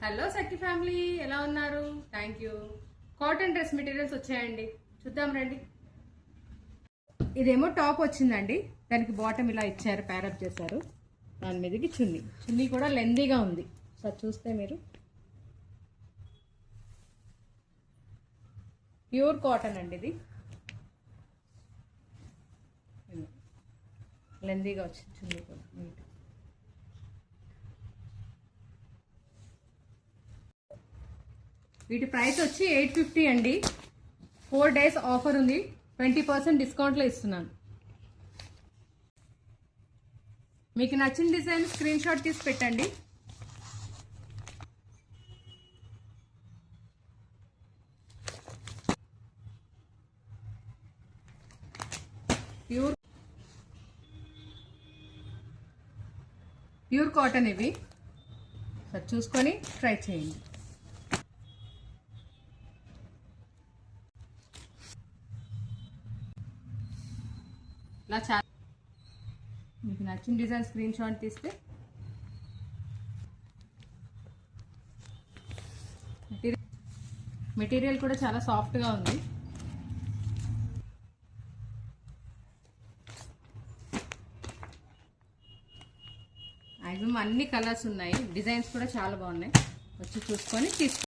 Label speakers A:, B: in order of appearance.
A: Hello సఖి family, ఎలా ఉన్నారు? Thank you. Cotton dress materials వచ్చాయండి, చూద్దాం రండి. ఇదేమో టాప్ వచ్చిందండి, దానికి బాటమ్ ఇలా ఇచ్చారు, ప్యారప్ చేశారు. దాని మీదకి చున్నీ కూడా లెందీగా ఉంది. సో చూస్తే మీరు ప్యూర్ కాటన్ అండి, ఇది లెందీగా వచ్చింది. చున్నీ కూడా నీట్. వీటి ప్రైస్ వచ్చి 850 అండి. 4 days ఆఫర్ ఉంది, 20% డిస్కౌంట్లో ఇస్తున్నాను. మీకు నచ్చిన డిజైన్ స్క్రీన్ షాట్ తీసి పెట్టండి. ప్యూర్ కాటన్ ఇవి, సరే చూసుకొని ట్రై చేయండి. ఇలా చాలా మీకు నచ్చిన డిజైన్ స్క్రీన్ షాట్ తీస్తే మెటీరియల్ కూడా చాలా సాఫ్ట్గా ఉంది. మ్యాక్సిమం అన్ని కలర్స్ ఉన్నాయి, డిజైన్స్ కూడా చాలా బాగున్నాయి. వచ్చి చూసుకొని తీసుకోండి.